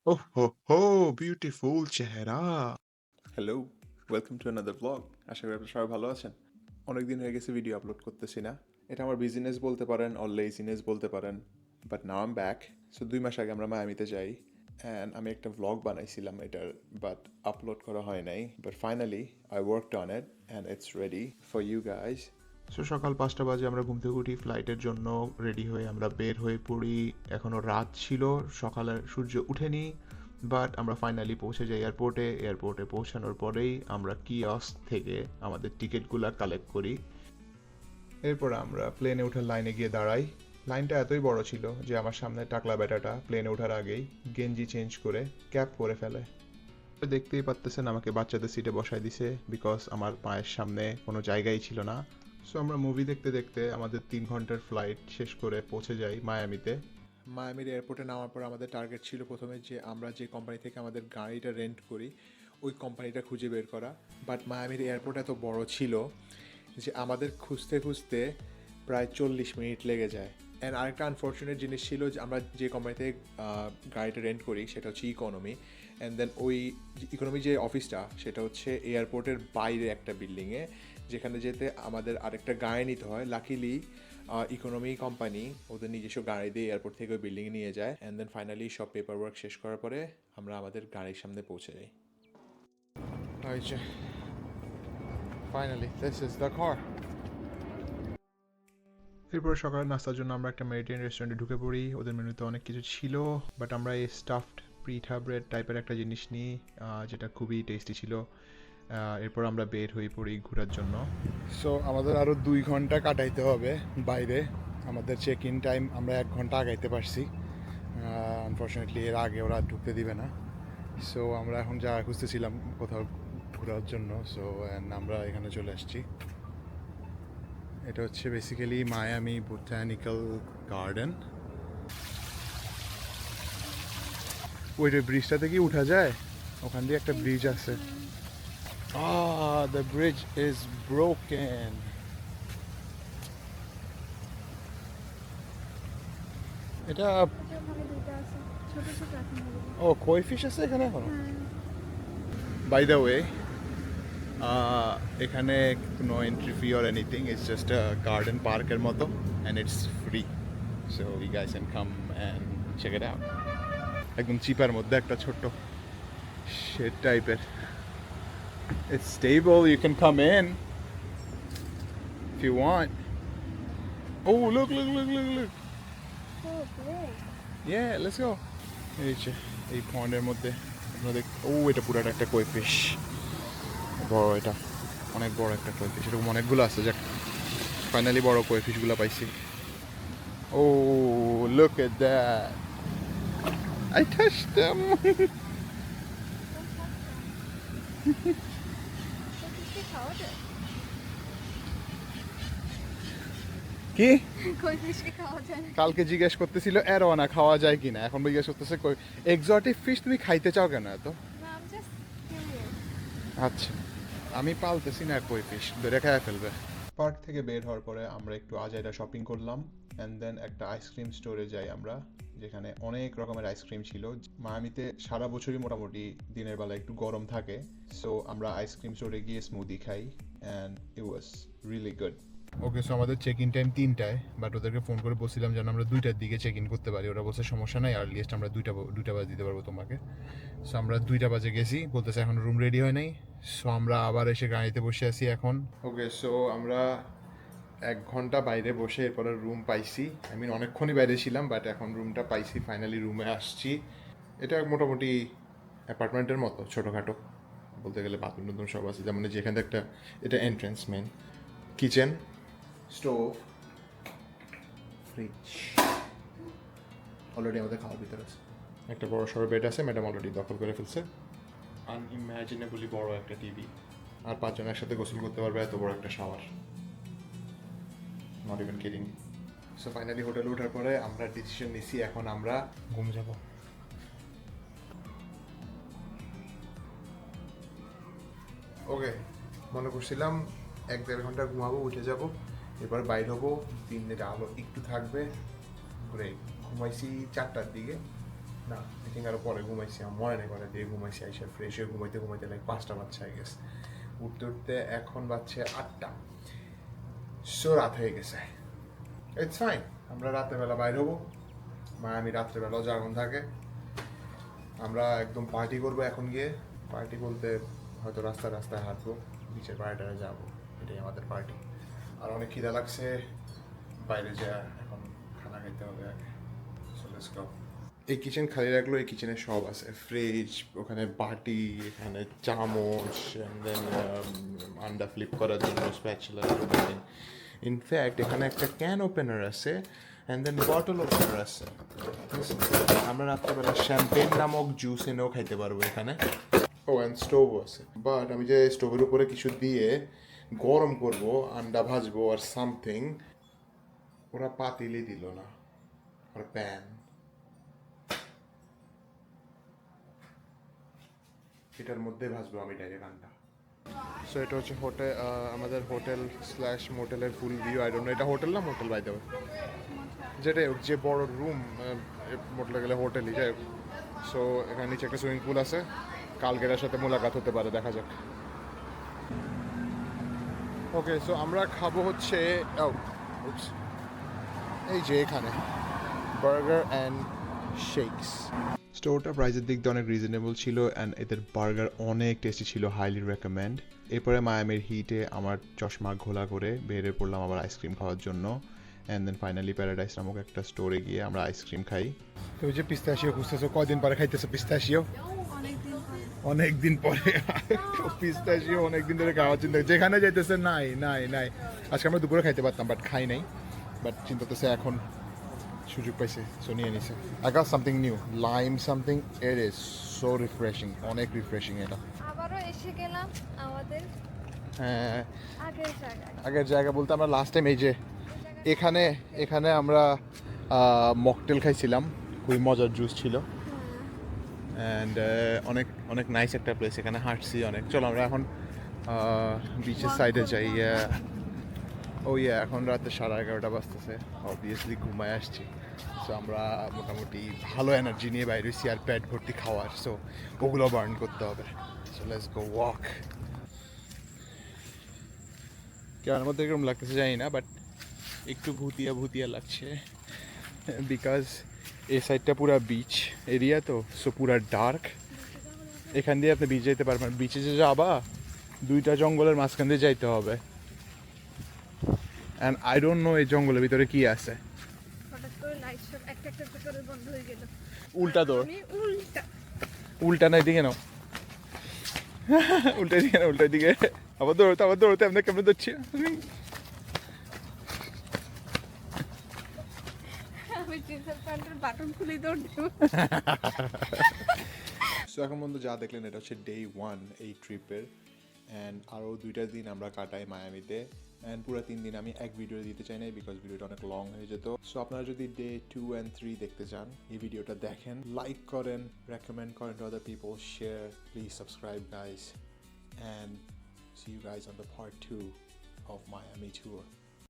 Oh ho ho! Beautiful চেহারা। Hello, welcome to another blog. আশা করি আপনারা সবাই ভালো আছেন। অনেকদিন হয়ে গেছে ভিডিও আপলোড করতেছি না। এটা আমার বিজনেস বলতে পারেন অর লেজিনেস বলতে পারেন, but now um back. So 2 মাস আগে আমরা মায়ামিতে যাই অ্যান্ড আমি একটা ব্লগ বানাইছিলাম এটার, বাট আপলোড করা হয় নাই। But finally I worked on it and it's ready for you guys. So সকাল 5টা বাজে আমরা ঘুম থেকে উঠি, ফ্লাইটের জন্য রেডি হয়ে আমরা বের হয়ে পড়ি। এখনও রাত ছিল, সকালে সূর্য উঠেনি, বাট আমরা ফাইনালি পৌঁছে যাই এয়ারপোর্টে। এয়ারপোর্টে পৌঁছানোর পরেই আমরা কিয়স্ক থেকে আমাদের টিকিটগুলো কালেক্ট করি। এরপর আমরা প্লেনে ওঠার লাইনে গিয়ে দাঁড়াই। লাইনটা এতই বড় ছিল যে আমার সামনে টাকলা বেটাটা প্লেনে ওঠার আগেই গেঞ্জি চেঞ্জ করে ক্যাপ পরে ফেলে। দেখতেই পারতেছেন আমাকে বাচ্চাদের সিটে বসায় দিছে, বিকজ আমার পায়ের সামনে কোনো জায়গাই ছিল না। সো আমরা মুভি দেখতে দেখতে আমাদের 3 ঘন্টার ফ্লাইট শেষ করে পৌঁছে যাই মায়ামিতে। মায়ামির এয়ারপোর্টে নামার পর আমাদের টার্গেট ছিল প্রথমে যে আমরা যে কোম্পানি থেকে আমাদের গাড়িটা রেন্ট করি ওই কোম্পানিটা খুঁজে বের করা। বাট মায়ামির এয়ারপোর্ট এত বড় ছিল যে আমাদের খুঁজতে খুঁজতে প্রায় 40 মিনিট লেগে যায়। অ্যান্ড আরেকটা আনফর্চুনেট জিনিস ছিল যে আমরা যে কোম্পানিতে গাড়িটা রেন্ট করি সেটা হচ্ছে ইকোনমি, অ্যান্ড দেন ওই ইকোনমি যে অফিসটা সেটা হচ্ছে এয়ারপোর্টের বাইরে একটা বিল্ডিংয়ে, যেখানে যেতে আমাদের আরেকটা গাড়ি নিতে হয়। লাকিলি ইকোনমি কোম্পানি ওদের নিজস্ব গাড়ি দিয়ে এয়ারপোর্ট থেকে ওই বিল্ডিংয়ে নিয়ে যায়, অ্যান্ড দেন ফাইনালি সব পেপার ওয়ার্ক শেষ করার পরে আমরা আমাদের গাড়ির সামনে পৌঁছে যাই। Finally this is the car. এরপর সকালের নাস্তার জন্য আমরা একটা মেডিটেরিয়ান রেস্টুরেন্টে ঢুকে পড়ি। ওদের মেনুতে অনেক কিছু ছিল, বাট আমরা এই স্টাফড পিঠা ব্রেড টাইপের একটা জিনিস নিই, যেটা খুবই টেস্টি ছিল। এরপর আমরা বের হয়ে পড়ি ঘোরার জন্য। সো আমাদের আরও 2 ঘন্টা কাটাইতে হবে বাইরে। আমাদের চেক ইন টাইম আমরা 1 ঘন্টা আগাইতে পারছি। আনফর্চুনেটলি এর আগে ওরা ঢুকতে দিবে না। সো আমরা এখন যা খুঁজতেছিলাম কোথাও ঘোরার জন্য, সো আমরা এখানে চলে আসছি। এটা হচ্ছে বেসিক্যালি মায়ামি বোটানিক্যাল গার্ডেন। ওই যে ব্রিজটাতে কি উঠা যায়? ওখান দিয়ে একটা ব্রিজ আছে। The bridge is broken. এটা ও কই ফিশ আছে এখানে এখনো? বাই দ্য ওয়ে, এখানে কোনো entry fee or anything, it's just a garden পার্কের মতো and it's free. So you guys can come and check it out. একদম চিপার মধ্যে একটা ছোট্ট শেড টাইপের। It's stable, you can come in if you want. Oh look look look look look, yeah let's go. এই যে এই পন্ডের মধ্যে আপনাদের, ও এটা পুরাটা একটা কই ফিশ, বড়, এটা অনেক বড় একটা কই ফিশ। এরকম অনেকগুলো আছে, যাক ফাইনালি বড় কই ফিশগুলো পাইছি। Oh look at that, I touched them. কি কালকে জিজ্ঞেস করতেছিল অ্যারোয়ানা খাওয়া যায় কিনা, এখন জিজ্ঞেস করতেছে কই এক্সোটিক ফিশ তুমি খাইতে চাও কেন এত? আচ্ছা, আমি পালতেছি না কই ফিশ, ধরে খাইয়া ফেলবে। পার্ক থেকে বের হওয়ার পরে আমরা একটু আজাইরা শপিং করলাম, অ্যান্ড দেন একটা আইসক্রিম স্টোরে যাই আমরা, যেখানে অনেক রকমের আইসক্রিম ছিল। মায়ামিতে সারা বছরই মোটামুটি দিনের বেলা একটু গরম থাকে, সো আমরা আইসক্রিম স্টোরে গিয়ে স্মুদি খাই, and it was really good. Okay, so আমাদের চেক ইন টাইম 3টায়, বাট ওদেরকে ফোন করে বলছিলাম যেন আমরা 2টার দিকে চেক ইন করতে পারি। ওরা বলছে সমস্যা নাই, আর্লিয়েস্ট আমরা 2টা বাজে দিতে পারবো তোমাকে। সো আমরা 2টা বাজে গেছি, বলতেছে এখন রুম রেডি হয় নাই। সো আমরা আবার এসে গাড়িতে বসে আছি এখন। ওকে, সো আমরা 1 ঘন্টা বাইরে বসে এরপরে রুম পাইছি। আই মিন অনেকক্ষণই বাইরে ছিলাম, বাট এখন রুমটা পাইছি, ফাইনালি রুমে আসছি। এটা মোটামুটি অ্যাপার্টমেন্টের মতো ছোটোখাটো বলতে গেলে, বাথরুম টাথরুম সব আছে। যেমন যেখানে একটা, এটা entrance main, kitchen, stove, fridge, already আমাদের খাওয়ার ভিতরে আছে। একটা বড় সড়ো বেড আছে, ম্যাডাম অলরেডি দখল করে ফেলছে। আনইম্যাজিনেবলি বড় একটা টিভি, আর 5 জন একসাথে গোসল করতে পারবে এত বড় একটা shower. Not even kidding. So finally হোটেলে ওঠার পরে আমরা ডিসিশন নিছি এখন আমরা ঘুম যাব। ওকে, মনে করছিলাম 1-1.5 ঘন্টা ঘুমাবো, উঠে যাব, এরপর বাইর হবো, দিনের আলো একটু থাকবে, ঘুরে ঘুমাইছি 4টার দিকে। না আই থিঙ্ক আরও পরে ঘুমাইছি, আমার মনে নেই পরে দিয়ে ঘুমাইছি, আইসা ফ্রেশ হয়ে ঘুমাইতে ঘুমাইতে লাইক 5টা বাজছে আই গেস। উঠতে উঠতে এখন বাজছে 8টা, সো রাত হয়ে গেছে। ইটস ফাইন, আমরা রাত্রেবেলা বাইর হবো, মায়ামি রাত্রেবেলাও জাগন থাকে। আমরা একদম পার্টি করবো এখন গিয়ে, পার্টি বলতে হয়তো রাস্তায় রাস্তায় হাঁটবো, বিচের বাইরেটারে যাবো, এটাই আমাদের পার্টি। আর অনেক খিদা লাগছে, বাইরে যা এখন খানা খেতে হবে আগে। So let's go. এই কিচেন খালি রাখলো, এই কিচেনে সব আছে, ফ্রিজ, ওখানে বাটি, এখানে চামচ, দেন আন্ডা ফ্লিপ করার জন্য স্প্যাচুলা, ইনফ্যাক্ট এখানে একটা ক্যান ওপেনার আছে অ্যান্ড দেন বটল ওপেনার আছে। আমরা রাত্রেবেলা শ্যাম্পেন নামক জুস এনেও খাইতে পারবো এখানে। ও অ্যান্ড স্টোভও আছে, বাট আমি যে স্টোভের উপরে কিছু দিয়ে গরম করব, আন্ডা ভাজবো আর সামথিং, ওরা পাতিলই দিল না, আর প্যান। এটার মধ্যে ভাজবো আমি ডাইরেক্ট আন্ডা। সো এটা হচ্ছে হোটেল, আমাদের হোটেল স্ল্যাশ মোটেলের full view. I don't know এটা হোটেল না মোটেল বাই দেবে, যেটাই হোক, যে বড় রুম মোটেলে গেলে হোটেলই যাই হোক। সো এখানে নিচে একটা সুইমিং পুল আছে, কালকের সাথে মোলাকাত হতে পারে, দেখা যাক। ওকে, সো আমরা খাবো হচ্ছে এই যে এখানে বার্গার অ্যান্ড শেকস। স্টোরটা প্রাইসের দিক দিয়ে অনেক রিজনেবল ছিল অ্যান্ড এদের বার্গার অনেক টেস্টি ছিল, হাইলি রেকমেন্ড। এরপরে মায়ামির হিটে আমার চশমা ঘোলা করে বেরিয়ে পড়লাম আবার আইসক্রিম খাওয়ার জন্য, অ্যান্ড দেন ফাইনালি প্যারাডাইস নামক একটা স্টোরে গিয়ে আমরা আইসক্রিম খাই। তুমি যে পিস্তাশিও খুঁজতেছো, কয়দিন পরে খাইতেছো পিস্তাশিও? অনেকদিন পরে পিস্তাশিও অনেকদিন ধরে খাওয়ার চিন্তা, যেখানে যাইতেছে নাই নাই নাই। আজকে আমরা দুপুরে খাইতে পারতাম বাট খাই নাই, বাট চিন্তা করতেছে এখন সুযোগ পাইছে, সো নিয়ে নিছে। I got something new, lime something, it is so refreshing, অনেক রিফ্রেশিং এটা। আবারও এসে গেলাম আমাদের হ্যাঁ, আগের জায়গায়। আগের জায়গা বলতে আমরা লাস্ট টাইম এই যে এখানে এখানে আমরা মকটেল খাইছিলাম, খুবই মজার জুস ছিল অ্যান্ড অনেক অনেক নাইস একটা প্লেস, এখানে হাঁটছি অনেক। চলো আমরা এখন বিচের সাইডে যাই। ও ইয়া, এখন রাতে 11:30 বাজতেছে, অবভিয়াসলি ঘুমায় আসছি। সো আমরা মোটামুটি ভালো এনার্জি নিয়ে বাইরে হয়েছি আর পেট ভর্তি খাওয়ার, সো ওগুলো বার্ন করতে হবে। So let's go walk. কেমন মধ্যে এরকম লাগতেছে জানি না, বাট একটু ভুতিয়া ভুতিয়া লাগছে, বিকজ এই সাইডটা পুরা বিচ এরিয়া, তো সো পুরা ডার্ক। এখান দিয়ে আপনি বিচ যাইতে পারবেন, বিচে যে যাবা 2টা জঙ্গলের মাঝখান দিয়ে যাইতে হবে, অ্যান্ড আই ডোন্ট নো এই জঙ্গলের ভিতরে কি আছে। হঠাৎ করে লাইট সব একটা একটা করে বন্ধ হয়ে গেল। উল্টা দৌড়, আমি উল্টা উল্টা না এদিকে নাও, উল্টা দিকে না, উল্টা দিকে। আবার দৌড়তে আমরা কেমন দৌড়ছি। আমি জিন্সের প্যান্টের বাটন খুলেই দৌড় দেবো। সো এখন পর্যন্ত যা দেখলেন এটা হচ্ছে ডে 1 এই ট্রিপের, অ্যান্ড আরও 2টা দিন আমরা কাটাই মায়ামিতে, অ্যান্ড পুরো 3 দিন আমি এক ভিডিও দিতে চাই না বিকজ ভিডিওটা অনেক লং হয়ে যেত। সো আপনারা যদি ডে 2 and 3 দেখতে চান, এই ভিডিওটা দেখেন, লাইক করেন, রেকমেন্ড করেন to other people, share, please subscribe guys, and see you guys on the part 2 of Miami tour.